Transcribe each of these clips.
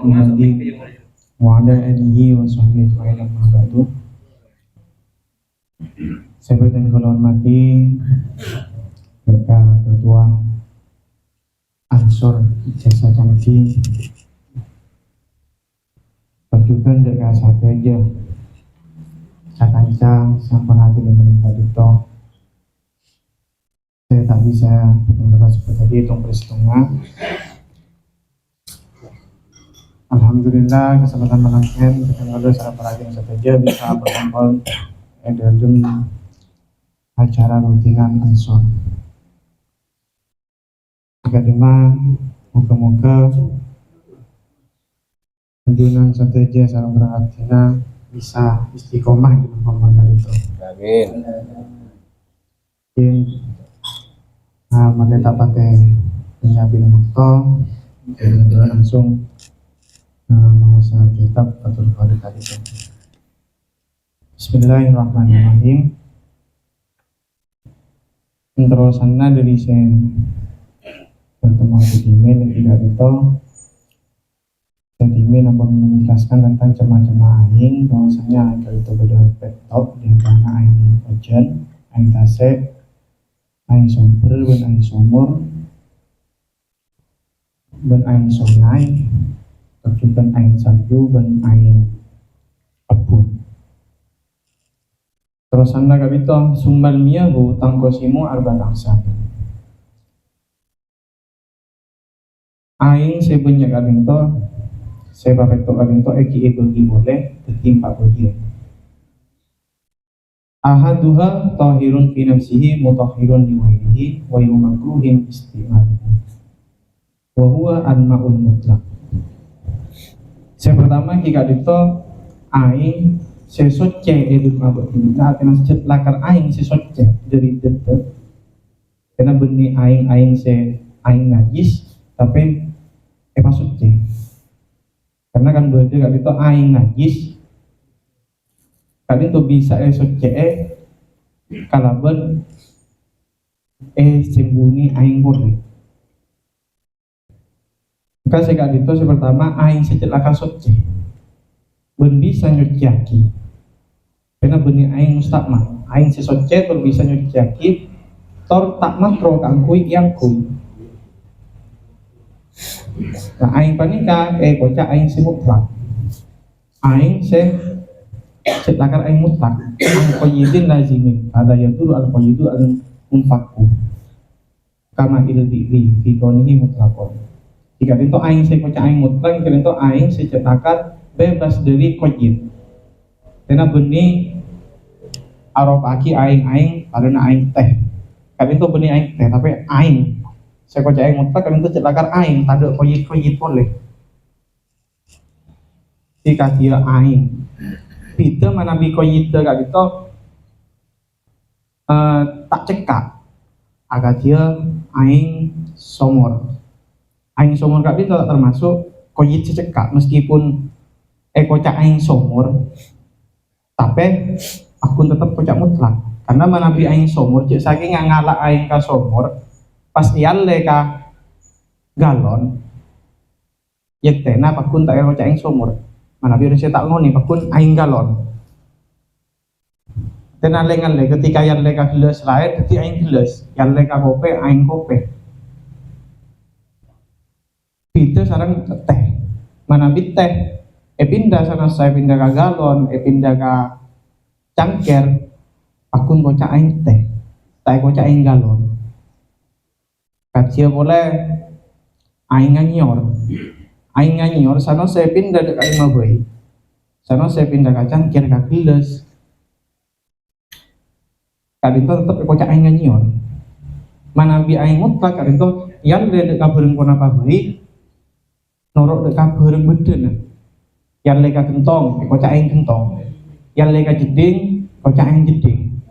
Muhammadin wa ala alihi wa sahbihi ajma'in, amma ba'du. Saya berikan kula hormati Ketua Ansor Jasa Jambi, perjukan dekat satu aja Cakancang sampun hati dengan Pak Dito. Saya tak bisa mengulas seperti tadi hitung peristiwa. Alhamdulillah kesempatan menangkan kita ngobrol secara perhatian saja bisa berkumpul dalam acara rutinan Ansor. Kedua, moga-moga kunjungan saja secara perhatian bisa istiqomah di pembangunan itu. Amin. Maka tak pakai penyamping waktu langsung mengusaha kitab Fathul Qorib tadi. Bismillahirrahmanirrahim. Terusannya dari saya bertemu di Dimin yang tidak itu. Dimin namun menjelaskan tentang jemaah-jemaah aing bahwasanya kalau itu beda laptop di antara aing ojen, aing tasek, aing somber, ben aing somor, ben aing sonai, terjukan aing salju, ben aing abun. Terus anda kabito sumbal miyahu tangkosimu arba tangsa. Aing sebanyak kabito, sebabito kabito eki bagi boleh tertimpa bagi. Ahaduha tahirun fi nafsihi mutahhirun li ghairihi wa yumakruhin istimaluhu wa huwa al-ma'ul mutlaq. Yang pertama jika dito aing sesoce eduk mabuk kita kena cet lakar aing sesoce dari dete kena benih aing se aing najis tapi maksudnya karena kan beda kali itu aing najis kali itu bisa soce kalaban sembunyi aing boleh. Maka sekali itu pertama aing secelaka soce ben bisa nyuciaki karena benih aing mustakmal aing sesoce ben bisa nyuciaki tor tak matro kangkui yang kui. Nah aing panika kocak aing mutlak aing cetakar aing mutlak al-qayyidin lazimin ada yang dulu al-qayyidu al-munfaku kama ildi'i fi konihi mutlakon. Jika itu aing kocak aing mutlak jika itu aing cetakar bebas dari qayyid karena benih arop aki aing karena aing teh kan itu benih aing teh tapi aing saya kocak aing mutlak kan itu cetakar aing tanda qayyid boleh jika dia aing kita mana bi qayyid kan itu tak cekak agar dia aing somor kan itu tak termasuk qayyid cekak meskipun kocak aing somor tapi aku tetap kocak mutlak karena mana bi aing somor cek saking ngalak aing ka somor pas yalle ka galon yek tena pakun tak kocak aing somor mana bi saya tak ngoni pakun aing galon tena lengan ketika yalle ka gelas lain ketika aing gelas yalle ka kope aing kope itu sarang teh mana bi teh pindah sana saya pindah ke galon pindah ke cangker akun kocak aing teh tak kocak aing galon kacia boleh aing nganyor sana saya pindah ke aing mabui sana saya pindah ke cangker ke gelas kadito tetap kocak aing nganyor mana bi aing mutlak kadito yang le dek kabareng pona pabrik norok dek kabareng beden yang leka gentong, kocak aing gentong. Yang leka jeding, kocak aing jeding.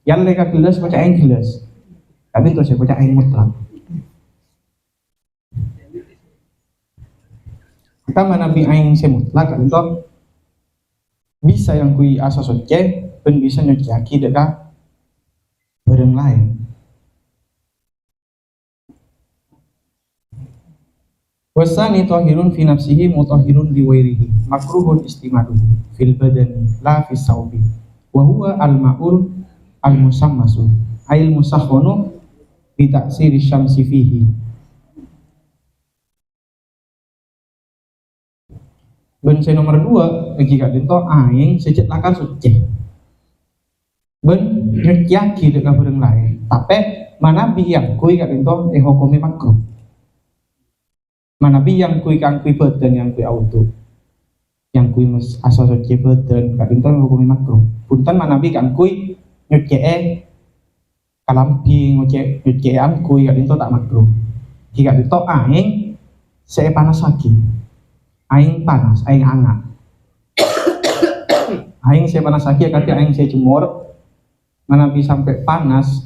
Yang leka gelas, kocak aing gelas. Tapi itu saya kocak aing mutlak. Kita mana bi aing se mutlak itu bisa yang kui asa soce, dan bisa nyuciaki dekat barang lain. Wasani tahirun fi nafsihi mutahhirun li wairihi makruhun istimaduhu fil badani la fis saubi wa huwa al ma'ul al musammasu ail musakhonu bi ta'siri syamsi fihi. Ben nomor 2 lagi kat dito aing sejak lakar suci ben nyaki dengan barang lain tapi mana yang kui kat dito hukumi makruh. Manabi yang kui kang kui badan yang kui auto yang kui mas asal suci badan kat dito hukumi makruh. Punten manabi kang kui nyuci kalampi nyuci an kui kat dito tak makruh. Jika dito aing saya panas lagi. Aing panas, aing hangat. Aing saya panas lagi, kaki aing saya jemur. Manabi sampai panas.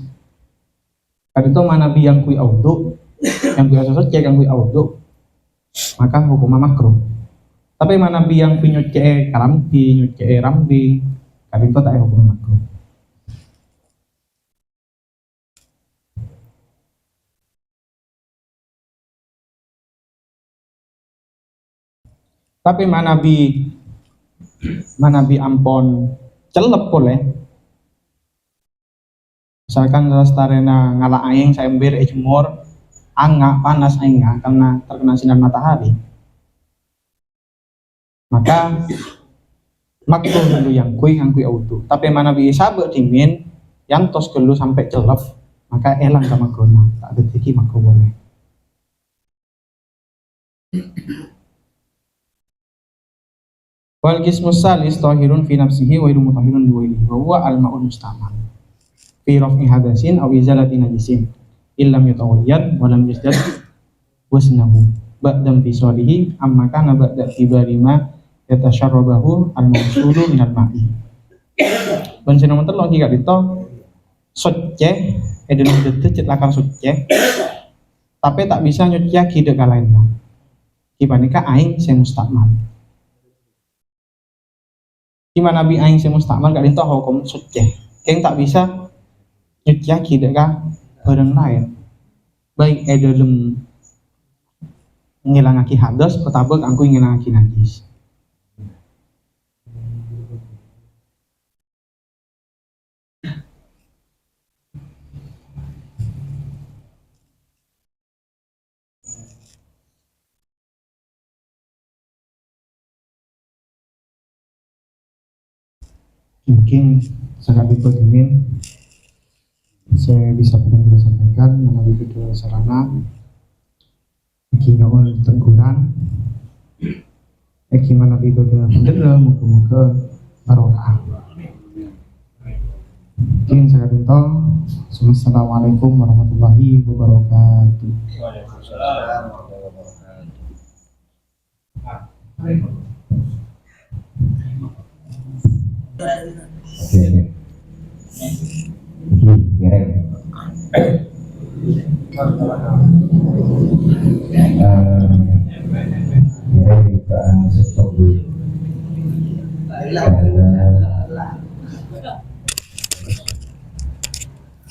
Kali itu manabi yang kui audu, yang kui asal cek yang kui audu, maka hukumnya makruh. Tapi manabi yang kui nyuci kalampi, nyuci rambing, kali itu tak hukumnya makruh. Tapi manabi ampon celep boleh. Misalkan restarena ngalah aing saya ember jemur angga panas aingnya karena terkena sinar matahari, maka makruh dulu yang kui auto. Tapi manabi sabe dimin yang tos dulu sampai celep, maka elang sama makruhna tak ada tiki makruh boleh. Wal qismus salis tahirun fi nafsihi wa ghairu mutahhirun li ghairihi wa huwa al ma'ul mustamal fi raf'i hadasin aw izalati najisin illam yatawayyad wa lam yazdad wasnahu ba'dam fi salihi amma kana ba'da tibari ma yatasharrabahu al mawsulu minal ma'i. Ben nomor 3 lagi gak dito suci edenung deut cet lakar suci tapi tak bisa nyuci kide kalainna kibanika aing se mustakmal. Gimana bi aing se mustakmal gak dito hukum suci keng tak bisa nyuci kide ka barang lain baik dalam ngilangaki hadas petabek angku ngilangaki najis. Mungkin sangat dipegangin saya bisa benar-benar sampaikan melalui kedua sarana ingin teguran gimana ibadah benar muka-muka barokah. Mungkin saya minta Assalamualaikum warahmatullahi wabarakatuh. Waalaikumsalam warahmatullahi wabarakatuh.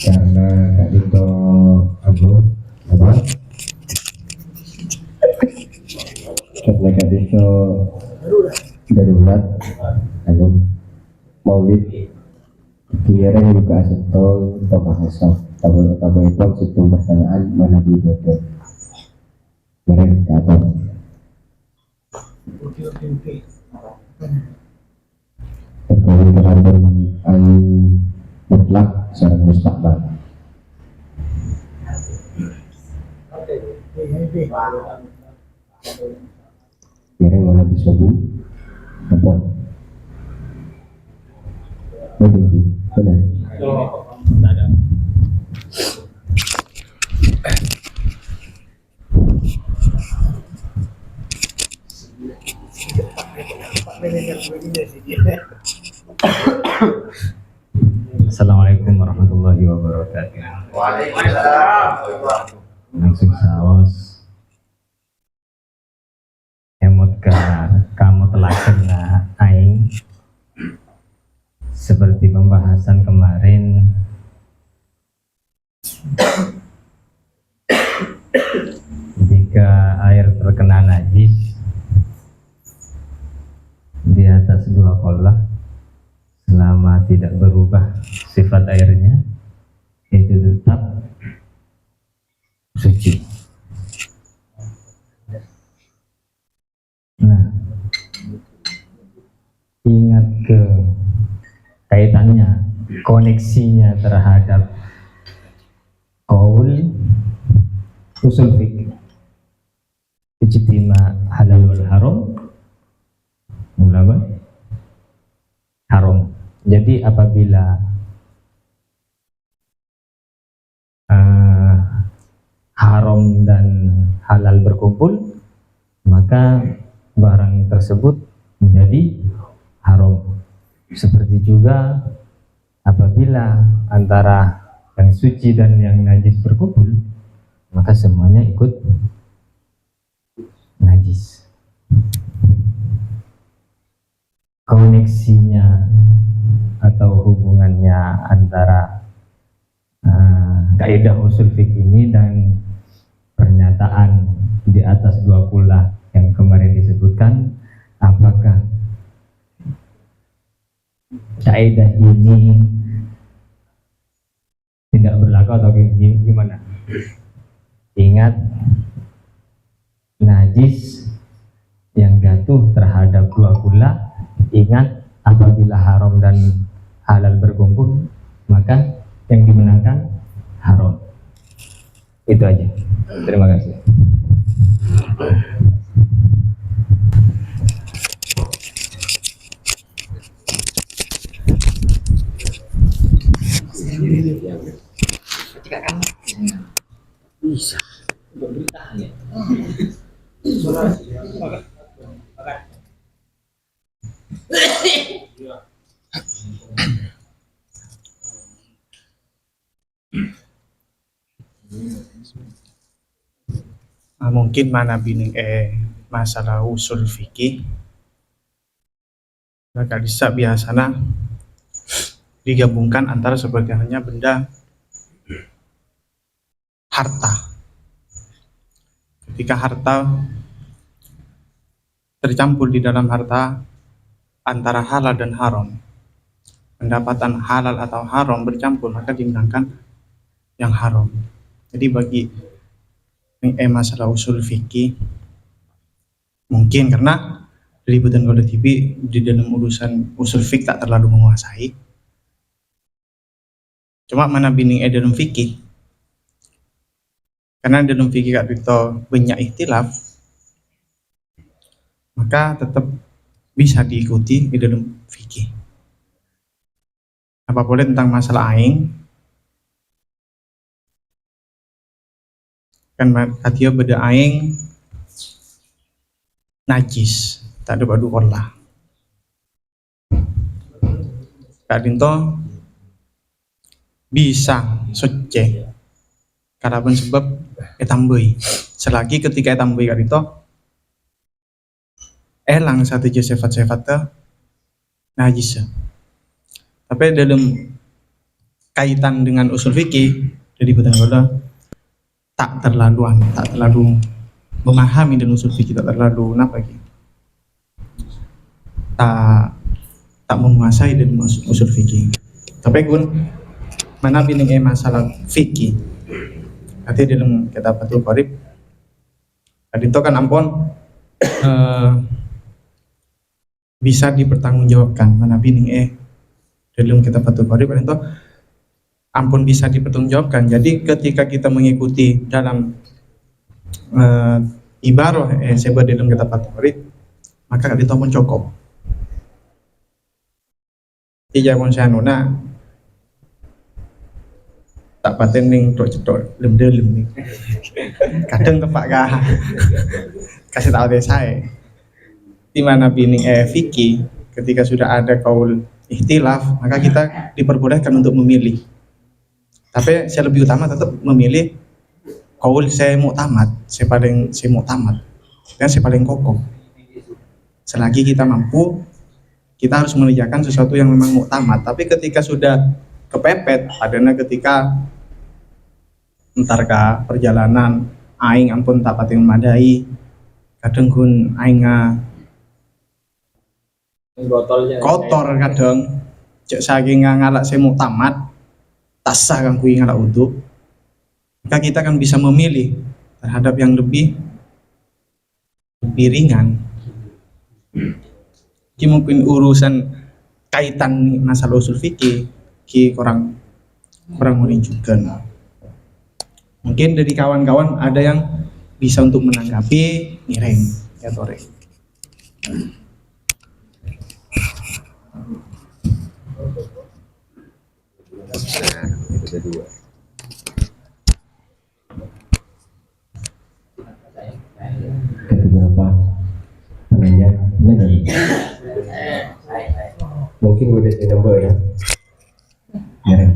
Karena tadi itu karena tadi itu darurat maulid kira juga asetol atau bahasa tahu itu situ pertanyaan mana di betul mereka atau terkait dengan al mutlak secara mustaqbal. Kira mana bisa bu apa? Benar. Ada. Assalamualaikum warahmatullahi wabarakatuh. Waalaikumsalam. Langsung saos. Emot kamu telah kena aing seperti pembahasan kemarin. Jika air terkena najis di atas dua qollah selama tidak berubah sifat airnya, itu tetap suci. Nah, ingat ke kaitannya, koneksinya terhadap qaul usul fikih ijtima halal wal haram, ulama haram. Jadi apabila haram dan halal berkumpul, maka barang tersebut menjadi haram. Seperti juga apabila antara yang suci dan yang najis berkumpul, maka semuanya ikut najis. Koneksinya atau hubungannya antara kaidah usul fikih ini dan pernyataan di atas dua qullah yang kemarin disebutkan, apakah kaidah ini tidak berlaku atau gimana? Ingat, najis yang jatuh terhadap dua qullah, ingat apabila haram dan halal berkumpul, maka yang dimenangkan haram. Itu aja. Terima kasih. Mungkin mana bining masalah usul fikih agak bisa biasanya digabungkan antara seperti halnya benda harta. Ketika harta tercampur di dalam harta antara halal dan haram, pendapatan halal atau haram bercampur, maka dimenangkan yang haram. Jadi bagi masalah usul fikih, mungkin karena ributan Golden TV di dalam urusan usul fikih tak terlalu menguasai, cuma mana bining dalam fikih, karena dalam fikih kak itu banyak ikhtilaf, maka tetap bisa diikuti di dalam fikih. Apa boleh tentang masalah aing, kan katia beda aing najis, tak ada badu qollah. Kak Dinto bisa suci karena sebab etambui. Selagi ketika etambui Kak Dinto elang satu je sifat-sifatnya najis. Tapi dalam kaitan dengan usul fikih dari butan qollah tak terlalu memahami dan usul fikih, tak terlalu tak menguasai dan usul fikih. Tapi gun mana bining masalah fikih nanti dalam kitab Fathul Qorib tadi itu kan ampun bisa dipertanggungjawabkan. Mana bining dalam kitab Fathul Qorib itu ampun bisa dipertanggungjawabkan. Jadi ketika kita mengikuti dalam ibarah sebab dalam kitab Fathul Qorib, maka kita pun cukup. Ija pun sanuna tak paten ning tok cetok lem-lem nih. Kadang tepak kah kasih tahu deh saya. Di mana bining fikih ketika sudah ada kaul ikhtilaf, maka kita diperbolehkan untuk memilih. Tapi saya lebih utama tetap memilih kaul saya muktamad, saya muktamad dan saya paling kokoh. Selagi kita mampu, kita harus mengerjakan sesuatu yang memang muktamad. Tapi ketika sudah kepepet, adanya ketika entarkah perjalanan aing ampun tak pati memadai, kadang gun aing Botolnya kotor kadang cek saking ngalak semu tamat tasah kang kui ngalak uduk, maka kita kan bisa memilih terhadap yang lebih ringan. Ki mungkin urusan kaitan nih masalah usul fikih ki kurang menunjukkan. Mungkin dari kawan-kawan ada yang bisa untuk menanggapi nireng ya tore. Beberapa penanya lagi. Mungkin udah di nomor ya. Ya.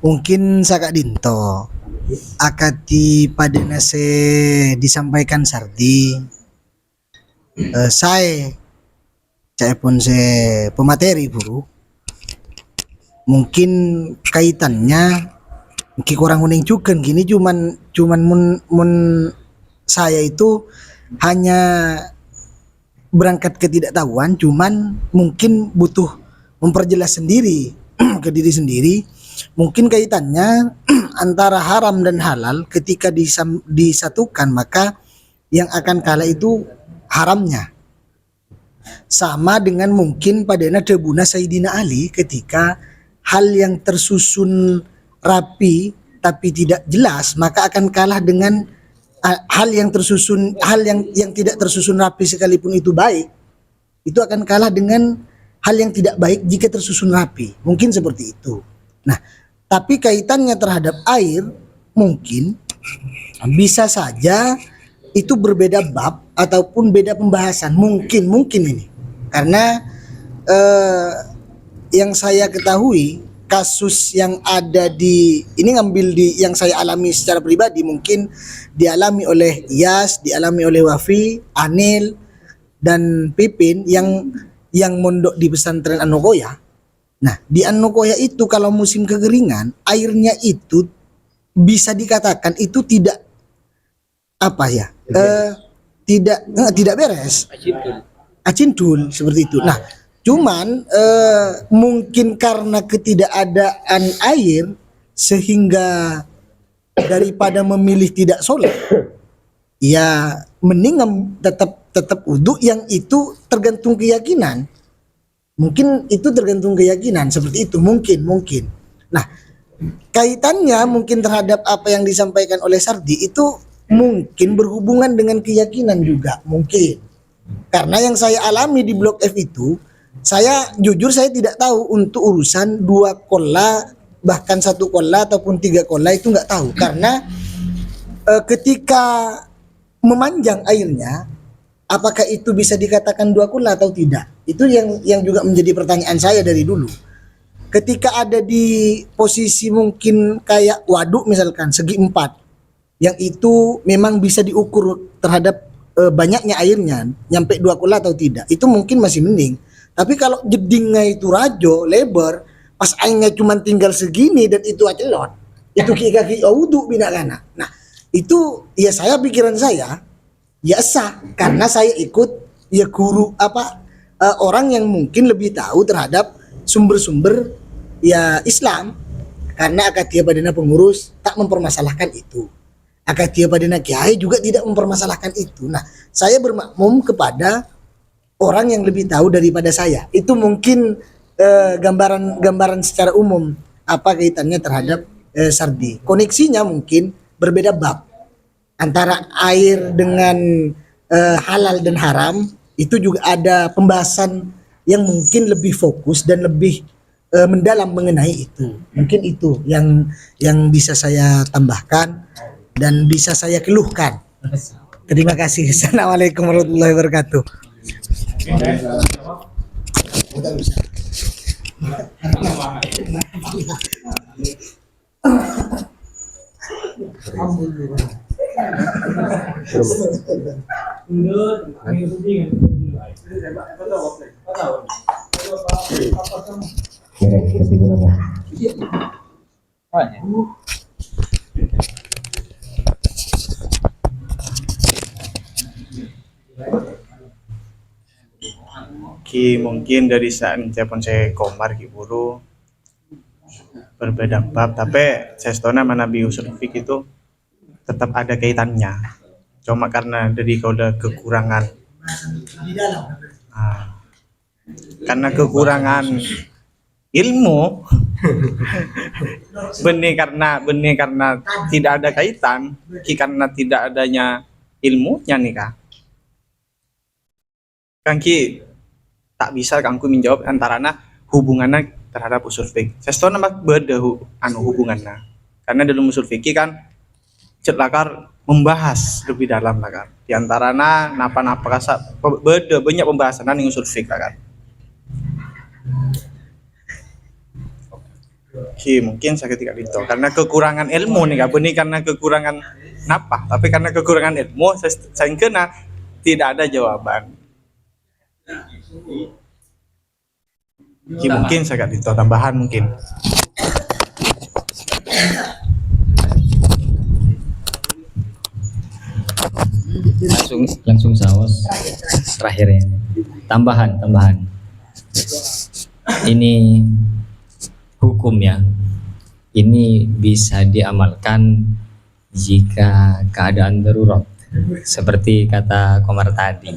Mungkin Saka Dinto akati pada nase disampaikan Sardi saya pun se pemateri buru mungkin kaitannya ki kurang kuning juga gini cuman mun saya itu hanya berangkat ketidaktahuan, cuman mungkin butuh memperjelas sendiri ke diri sendiri. Mungkin kaitannya antara haram dan halal ketika disatukan, maka yang akan kalah itu haramnya. Sama dengan mungkin pada debuna Sayyidina Ali ketika hal yang tersusun rapi tapi tidak jelas, maka akan kalah dengan hal yang tidak tersusun rapi sekalipun itu baik, itu akan kalah dengan hal yang tidak baik jika tersusun rapi. Mungkin seperti itu. Nah, tapi kaitannya terhadap air mungkin bisa saja itu berbeda bab ataupun beda pembahasan. Mungkin ini. Karena yang saya ketahui kasus yang ada ini ngambil di yang saya alami secara pribadi, mungkin dialami oleh Iyas, dialami oleh Wafi, Anil dan Pipin yang mondok di pesantren Anokoya. Nah, di Anokoya itu kalau musim kekeringan, airnya itu bisa dikatakan itu tidak tidak beres. Acintul seperti itu. Nah, cuman mungkin karena ketidakadaan air sehingga daripada memilih tidak sholat, ya mending tetap wudhu, yang itu tergantung keyakinan. Mungkin itu tergantung keyakinan seperti itu, mungkin. Nah, kaitannya mungkin terhadap apa yang disampaikan oleh Sardi itu mungkin berhubungan dengan keyakinan juga mungkin. Karena yang saya alami di Blok F itu, saya tidak tahu untuk urusan 2 kolla, bahkan 1 kolla ataupun 3 kolla itu nggak tahu. Karena ketika memanjang airnya, apakah itu bisa dikatakan 2 kolla atau tidak? Itu yang juga menjadi pertanyaan saya dari dulu. Ketika ada di posisi mungkin kayak waduk misalkan segi 4, yang itu memang bisa diukur terhadap banyaknya airnya, nyampe 2 kolla atau tidak, itu mungkin masih mending. Tapi kalau jedingnya itu rajo, lebar, pas airnya cuma tinggal segini dan itu acelot, itu kaki wudhu bina kana. Nah, itu ya saya pikiran saya ya sah karena saya ikut ya guru orang yang mungkin lebih tahu terhadap sumber-sumber ya Islam, karena akatia padana pengurus tak mempermasalahkan itu. Akatia padana kiai juga tidak mempermasalahkan itu. Nah, saya bermakmum kepada orang yang lebih tahu daripada saya. Itu mungkin gambaran secara umum apa kaitannya terhadap Sardi. Koneksinya mungkin berbeda bab antara air dengan halal dan haram. Itu juga ada pembahasan yang mungkin lebih fokus dan lebih mendalam mengenai itu. Mungkin itu yang bisa saya tambahkan dan bisa saya keluhkan. Terima kasih. Assalamualaikum warahmatullahi wabarakatuh. Kira ketiga apa? Ki mungkin dari saat telepon saya komar ki buru berbeda bab, tapi saya setona mana Nabi usul fikih itu tetap ada kaitannya. Cuma karena dari kau udah kekurangan, ah, karena kekurangan ilmu, benih karena tidak ada kaitan, ki karena tidak adanya ilmunya nih kak. Kan ki tak bisa kangku menjawab antarana hubungannya terhadap usul fikih. Saya tahu nama beda hubungannya. Karena dalam usul fikih kan cet lakar membahas lebih dalam lakar. Di antarana napa-napa kasa beda banyak pembahasan ning usul fikih lakar. Oke, mungkin saya ketika itu karena kekurangan ilmu nih kak, benih karena kekurangan napa, tapi karena kekurangan ilmu saya kena tidak ada jawaban. Mungkin saya itu tambahan mungkin. langsung saus terakhirnya. Tambahan. Ini hukum ya. Ini bisa diamalkan jika keadaan darurat. Seperti kata Komar tadi.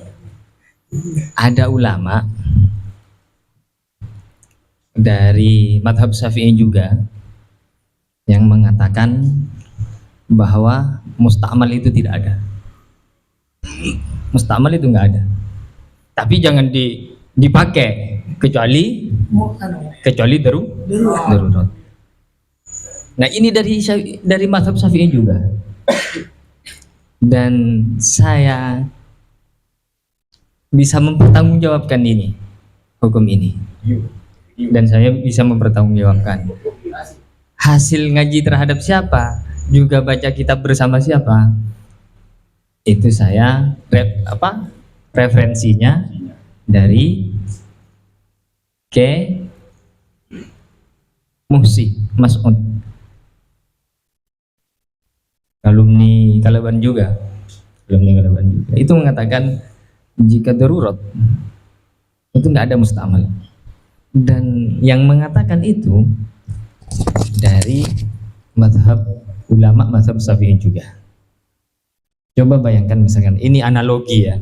Ada ulama dari madhab Syafi'i juga yang mengatakan bahwa musta'mal itu tidak ada. Musta'mal itu nggak ada. Tapi jangan dipakai kecuali darurat. Nah ini dari madhab Syafi'i juga. Dan saya bisa mempertanggungjawabkan ini hukum ini. Dan saya bisa mempertanggungjawabkan hasil ngaji terhadap siapa, juga baca kitab bersama siapa, itu saya referensinya dari ke Muhsi Mas'ud, alumni Kalaban juga, itu mengatakan jika darurat itu nggak ada musta'mal. Dan yang mengatakan itu dari ulama mazhab Syafi'i juga. Coba bayangkan misalkan ini analogi ya,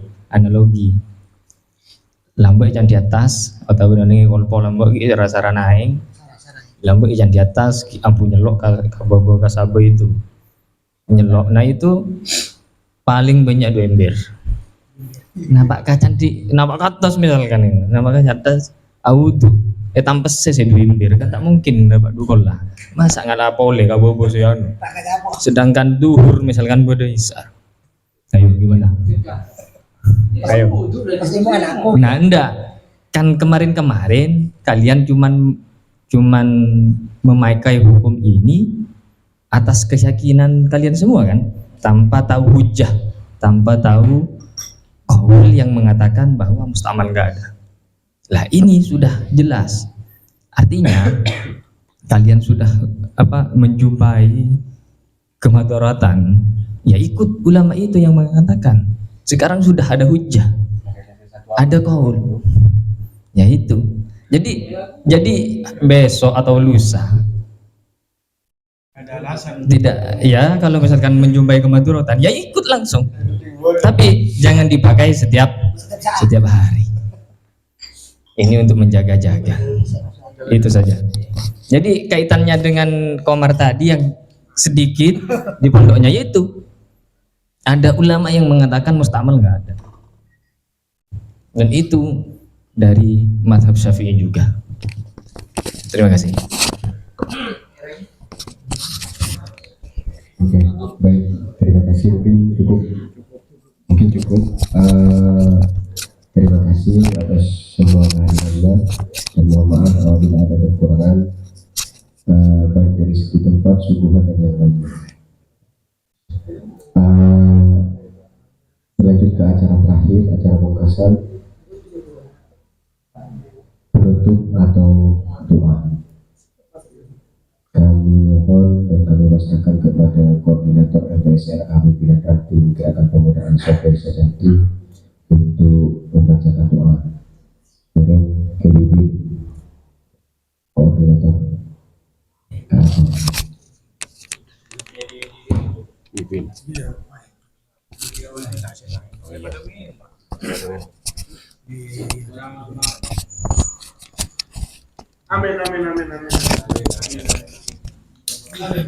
lambok ikan di atas atau benarnya kolpo lambok rasa naik, lambok ikan di atas ampu nyelok ke bawah ke sabo itu nyelok. Nah itu paling banyak 2 ember. Nampak atas misalkan ini, nampak atas auto tampes saya 2 ember kan tak mungkin dapat 2 lah. Masa ngalah pole ka bobo anu. Sedangkan duhur misalkan bodo isar. Ayo gimana? Ayo. Nah enggak, kan kemarin kalian cuman memakai hukum ini atas keyakinan kalian semua kan, tanpa tahu hujah, tanpa tahu qaul yang mengatakan bahwa musta'mal enggak ada. Lah ini sudah jelas. Artinya kalian sudah menjumpai kemudaratan, ya ikut ulama itu yang mengatakan. Sekarang sudah ada hujah, ada qaul. Ya itu. Jadi besok atau lusa Ada alasan. tidak ya, kalau misalkan menjumpai kemudaratan ya ikut langsung. Tapi jangan dipakai setiap hari. Ini untuk menjaga-jaga. Itu saja. Jadi kaitannya dengan Komar tadi yang sedikit di pondoknya, yaitu ada ulama yang mengatakan musta'mal nggak ada. Dan itu dari mazhab Syafi'i juga. Terima kasih. Oke, baik. Terima kasih. Mungkin cukup. Terima kasih atas semua kehadiran dan mohon maaf apabila ada kekurangan baik dari segi tempat, suguhan dan yang lainnya. Berlanjut ke acara terakhir, acara pungkasan. penutup atau doa. Kami mohon dan kami rasakan kepada koordinator MPSR apabila tim gerakan pemudaan Sofia Sejati untuk membacakan doa. Dari KBB koordinator.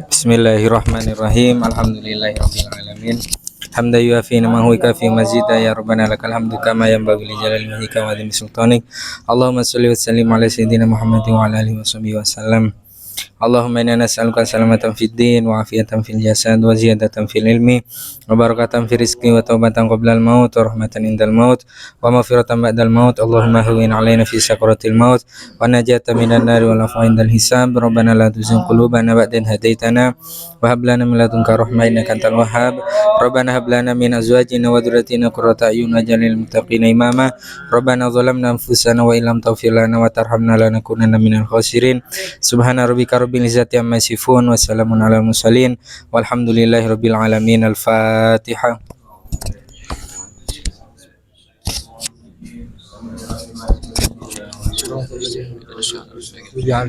Bismillahirrahmanirrahim. Alhamdulillahirabbil alamin. Hamdan yuafi ni'amahu wa kafi mazida ya rabbana lakal hamdu kama yanbaghi li jalali wajhika wa azimi sultanik. Allahumma shalli wa sallim ala sayyidina Muhammadin wa ala alihi washabihi wasallam. Allahumma inna nas'aluka salamatan fid din wa afiatan fil jasad wa ziyadatan fil ilmi wa barakatan fil rizqi wa taubatan qabla al maut wa rahmatan indal maut wa maghfiratan ba'dal maut. Allahumma hawwin alaina fi sakaratil maut wa najatan minan nar wal afwa indal hisab. Rabbana la tuzigh qulubana ba'da idh hadaitana wa hab lana min ladunka rahmah innaka antal wahhab. Rabbana hab lana min azwajina wa dhurriyyatina qurrata a'yun waj'alna lil muttaqina imama. Rabbana zalamna anfusana wa illam taghfir lana wa tarhamna lanakunanna minal khasirin. Subhana rabbika rabbil izzati amma yasifun wa salamun alal mursalin walhamdulillahi rabbil alamin. Al-Fatihah. Ya.